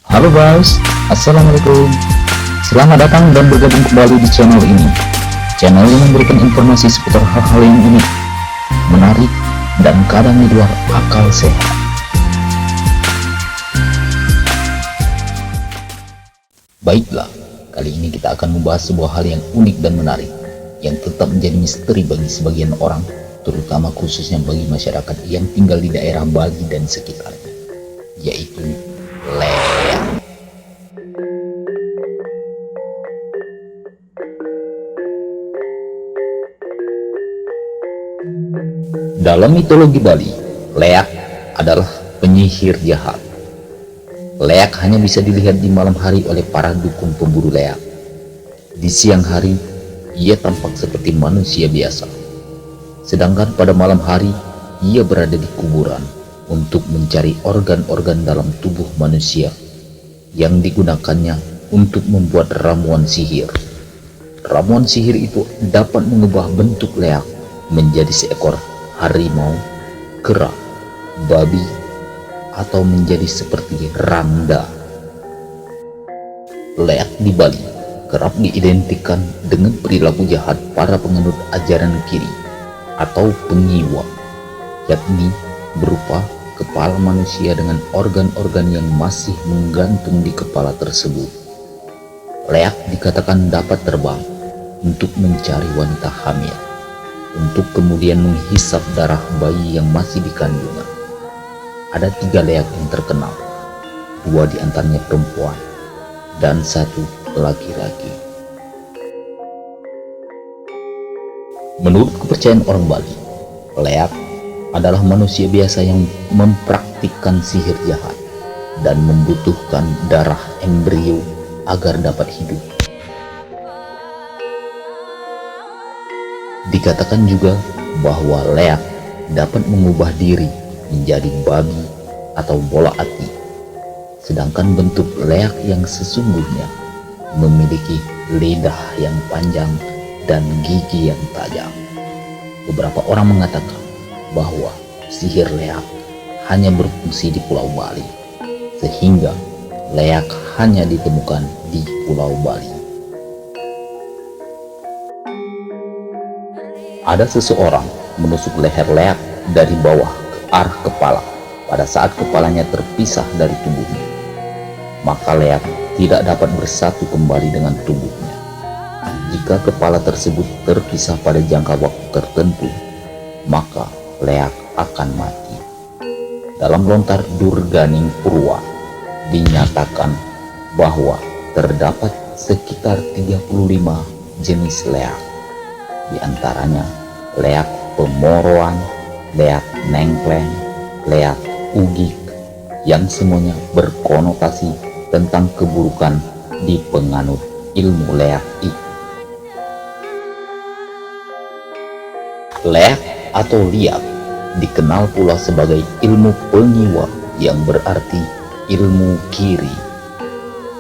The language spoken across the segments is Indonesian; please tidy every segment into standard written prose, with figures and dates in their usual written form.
Halo guys, Assalamualaikum. Selamat datang dan bergabung kembali di channel ini. Channel yang memberikan informasi seputar hal-hal yang unik, menarik, dan kadang di luar akal sehat. Baiklah, kali ini kita akan membahas sebuah hal yang unik dan menarik, yang tetap menjadi misteri bagi sebagian orang, terutama khususnya bagi masyarakat yang tinggal di daerah Bali dan sekitarnya, yaitu leak. Dalam mitologi Bali, leak adalah penyihir jahat. Leak hanya bisa dilihat di malam hari oleh para dukun pemburu leak. Di siang hari, ia tampak seperti manusia biasa. Sedangkan pada malam hari, ia berada di kuburan untuk mencari organ-organ dalam tubuh manusia yang digunakannya untuk membuat ramuan sihir. Ramuan sihir itu dapat mengubah bentuk leak menjadi seekor harimau, kera, babi, atau menjadi seperti rangda. Leak di Bali kerap diidentikan dengan perilaku jahat para penganut ajaran kiri atau penyiwa, yakni berupa kepala manusia dengan organ-organ yang masih menggantung di kepala tersebut. Leak dikatakan dapat terbang untuk mencari wanita hamil, untuk kemudian menghisap darah bayi yang masih dikandungnya. Ada 3 leak yang terkenal, 2 diantaranya perempuan dan 1 laki-laki. Menurut kepercayaan orang Bali, leak adalah manusia biasa yang mempraktikkan sihir jahat dan membutuhkan darah embrio agar dapat hidup. Dikatakan juga bahwa leak dapat mengubah diri menjadi babi atau bola api, sedangkan bentuk leak yang sesungguhnya memiliki lidah yang panjang dan gigi yang tajam. Beberapa orang mengatakan bahwa sihir leak hanya berfungsi di Pulau Bali, sehingga leak hanya ditemukan di Pulau Bali. Ada seseorang menusuk leher leak dari bawah ke arah kepala pada saat kepalanya terpisah dari tubuhnya. Maka leak tidak dapat bersatu kembali dengan tubuhnya. Jika kepala tersebut terpisah pada jangka waktu tertentu, maka leak akan mati. Dalam lontar Durganing Purwa dinyatakan bahwa terdapat sekitar 35 jenis leak. Di antaranya leak pemoroan, leak nengkleng, leak ugik, yang semuanya berkonotasi tentang keburukan di penganut ilmu leak itu. Leak atau liak dikenal pula sebagai ilmu penyiwa, yang berarti ilmu kiri.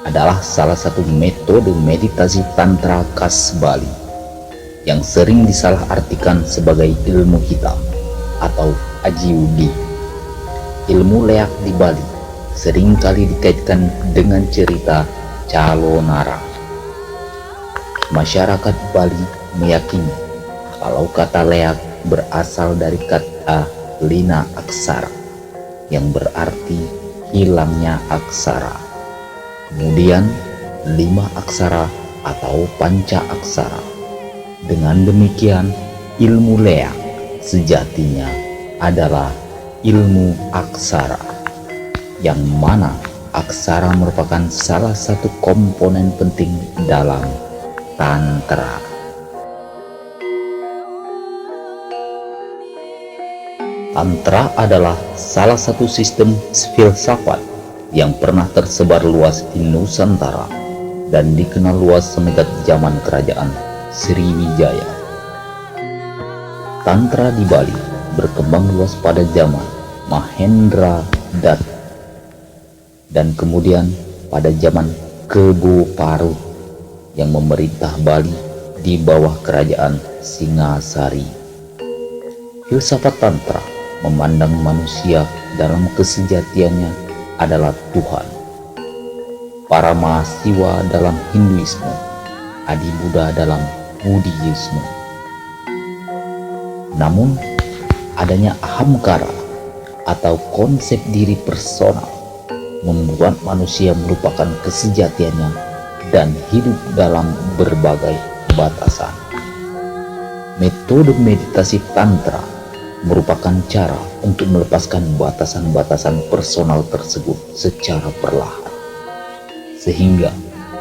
Adalah salah satu metode meditasi tantra khas Bali yang sering disalahartikan sebagai ilmu hitam atau ajiudi. Ilmu leak di Bali seringkali dikaitkan dengan cerita Calo Nara. Masyarakat Bali meyakini kalau kata leak berasal dari kata lina aksara, yang berarti hilangnya aksara. Kemudian 5 aksara atau panca aksara. Dengan demikian, ilmu leak sejatinya adalah ilmu aksara, yang mana aksara merupakan salah satu komponen penting dalam tantra. Tantra adalah salah satu sistem filsafat yang pernah tersebar luas di Nusantara dan dikenal luas semenjak zaman kerajaan Sriwijaya. Tantra di Bali berkembang luas pada zaman Mahendra Datta dan kemudian pada zaman Kebo Parut yang memerintah Bali di bawah kerajaan Singasari. Filsafat Tantra memandang manusia dalam kesejatiannya adalah Tuhan, para mahasiwa dalam Hinduisme, Adi Buddha dalam Buddhisme. Namun, adanya ahamkara atau konsep diri personal membuat manusia melupakan kesejatiannya dan hidup dalam berbagai batasan. Metode meditasi Tantra merupakan cara untuk melepaskan batasan-batasan personal tersebut secara perlahan, sehingga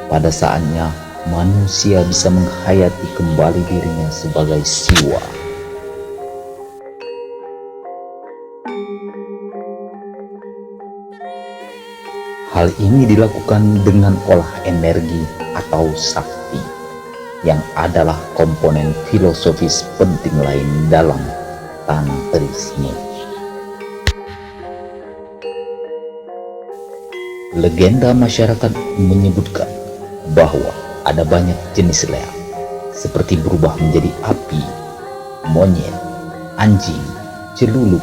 pada saatnya manusia bisa menghayati kembali dirinya sebagai siwa. Hal ini dilakukan dengan olah energi atau sakti, yang adalah komponen filosofis penting lain dalam tantrisme. Legenda masyarakat menyebutkan bahwa ada banyak jenis leak, seperti berubah menjadi api, monyet, anjing, celuluk,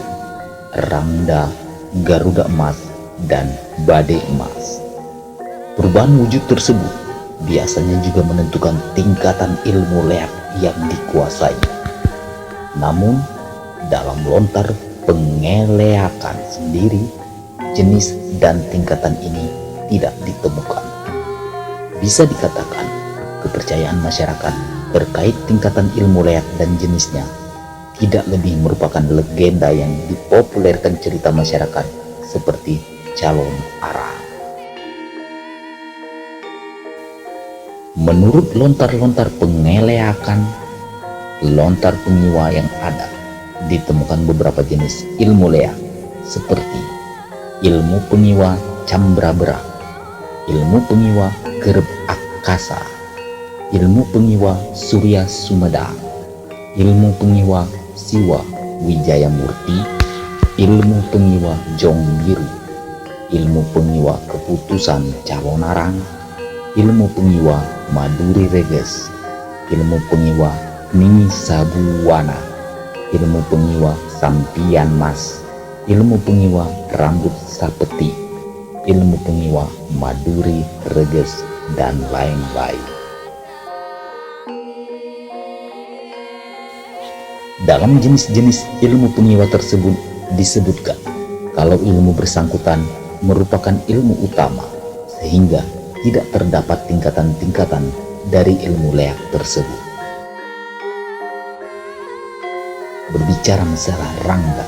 rangda, garuda emas, dan badai emas. Perubahan wujud tersebut biasanya juga menentukan tingkatan ilmu leak yang dikuasai. Namun, dalam lontar pengeleakan sendiri, jenis dan tingkatan ini tidak ditemukan. Bisa dikatakan, kepercayaan masyarakat terkait tingkatan ilmu leak dan jenisnya tidak lebih merupakan legenda yang dipopulerkan cerita masyarakat seperti calon arah. Menurut lontar-lontar pengeleakan, lontar pengiwa yang ada, ditemukan beberapa jenis ilmu leak seperti ilmu pengiwa Cambrabera, ilmu pengiwa Gereb Akasa, ilmu pengiwa Surya Sumedang, ilmu pengiwa Siwa Wijaya Murti, ilmu pengiwa Jong Biru, ilmu pengiwa Keputusan Calonarang, ilmu pengiwa Maduri Reges, ilmu pengiwa Nini Sabuwana, ilmu pengiwa Sampian Mas, ilmu pengiwa Rambut Sapeti, ilmu pengiwa Maduri Reges, dan lain-lain. Dalam jenis-jenis ilmu pengiwa tersebut disebutkan kalau ilmu bersangkutan merupakan ilmu utama, sehingga tidak terdapat tingkatan-tingkatan dari ilmu leak tersebut. Berbicara masalah Rangda,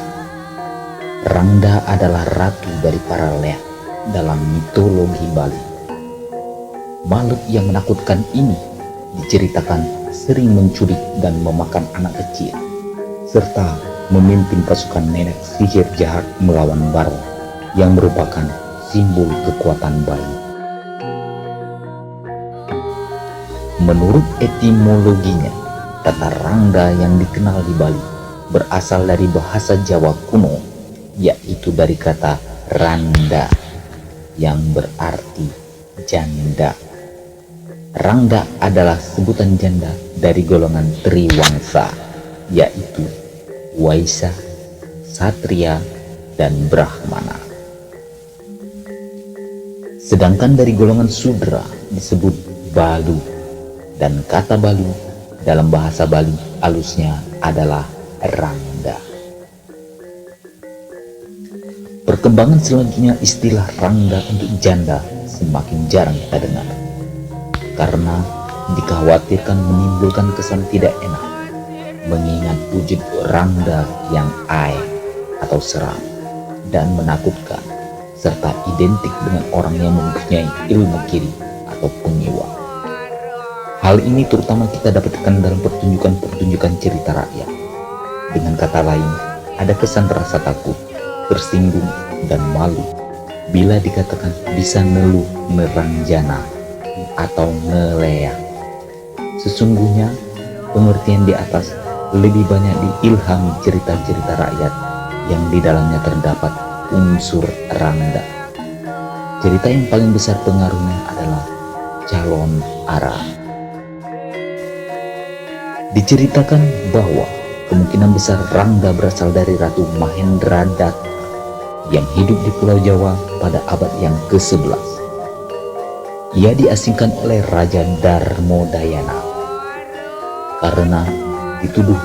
Rangda adalah ratu dari para leak dalam mitologi Bali. Makhluk yang menakutkan ini diceritakan sering menculik dan memakan anak kecil, serta memimpin pasukan nenek sihir jahat melawan Baro, yang merupakan simbol kekuatan Bali. Menurut etimologinya, kata Rangda yang dikenal di Bali berasal dari bahasa Jawa kuno, yaitu dari kata randa yang berarti janda. Rangda adalah sebutan janda dari golongan Triwangsa, yaitu Waisa, Satria, dan Brahmana. Sedangkan dari golongan Sudra disebut Balu, dan kata Balu dalam bahasa Bali alusnya adalah Rangda. Perkembangan selanjutnya istilah Rangda untuk janda semakin jarang kita dengar, karena dikhawatirkan menimbulkan kesan tidak enak mengingat wujud Rangda yang air atau seram dan menakutkan, serta identik dengan orang yang mempunyai ilmu kiri atau pengiwa. Hal ini terutama kita dapatkan dalam pertunjukan-pertunjukan cerita rakyat. Dengan kata lain, ada kesan rasa takut, tersinggung, dan malu bila dikatakan bisa ngeluh, nerangjana, atau ngeleak. Sesungguhnya, pengertian di atas lebih banyak diilhami cerita-cerita rakyat yang di dalamnya terdapat unsur Rangda. Cerita yang paling besar pengaruhnya adalah Calon Arah. Diceritakan bahwa kemungkinan besar Rangda berasal dari Ratu Mahendradatta yang hidup di Pulau Jawa pada abad yang ke-11. Ia diasingkan oleh Raja Darmodayana karena dituduh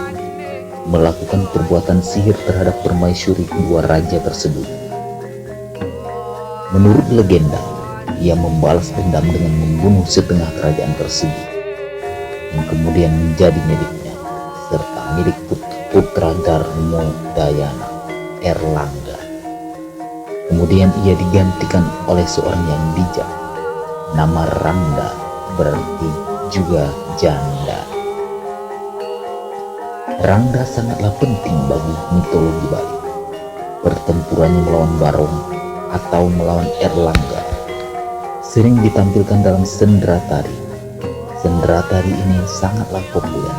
melakukan perbuatan sihir terhadap permaisuri kedua raja tersebut. Menurut legenda, ia membalas dendam dengan membunuh setengah kerajaan tersebut yang kemudian menjadi miliknya serta milik putra Darmodayana, Erlangga. Kemudian ia digantikan oleh seorang yang bijak. Nama Rangda berarti juga janda. Rangda sangatlah penting bagi mitologi Bali. Pertempurannya melawan Barong atau melawan Erlangga sering ditampilkan dalam sendera tari. Sendera tari ini sangatlah populer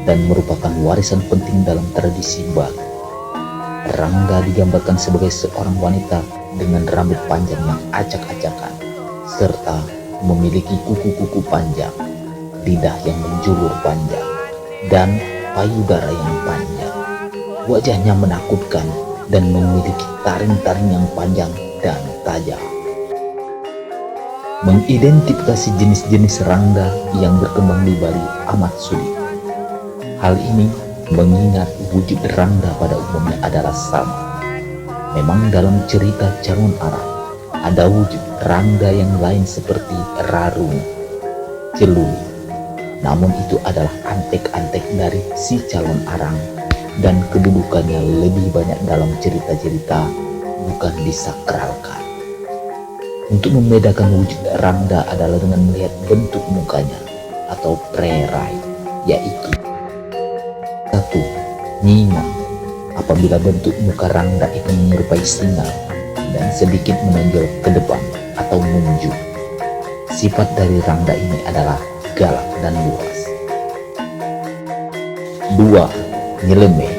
dan merupakan warisan penting dalam tradisi Bali. Rangda digambarkan sebagai seorang wanita dengan rambut panjang yang acak-acakan serta memiliki kuku-kuku panjang, lidah yang menjulur panjang, dan payudara yang panjang. Wajahnya menakutkan dan memiliki taring-taring yang panjang dan tajam. Mengidentifikasi jenis-jenis Rangda yang berkembang di Bali amat sulit. Hal ini mengingat wujud Rangda pada umumnya adalah sama. Memang dalam cerita calon Arab ada wujud Rangda yang lain seperti Rarung, Celuli. Namun itu adalah antek-antek dari si calon Arang dan kedudukannya lebih banyak dalam cerita-cerita, bukan disakralkan. Untuk membedakan wujud Rangda adalah dengan melihat bentuk mukanya atau prerai, yaitu 1. Nyinga. Apabila bentuk muka Rangda itu menyerupai singa dan sedikit menonjol ke depan atau nunjuk. Sifat dari Rangda ini adalah galak dan luas. 2. Nyeleme.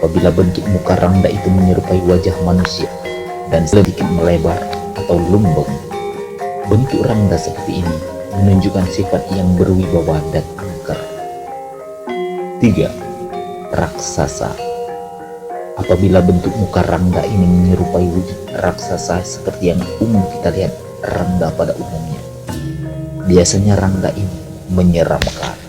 Apabila bentuk muka Rangda itu menyerupai wajah manusia dan sedikit melebar atau lumbung. Bentuk Rangda seperti ini menunjukkan sifat yang berwibawa dan angker. 3. Raksasa. Apabila bentuk muka Rangda ini menyerupai wujud raksasa seperti yang umum kita lihat Rangda pada umumnya. Biasanya Rangda ini menyeramkan.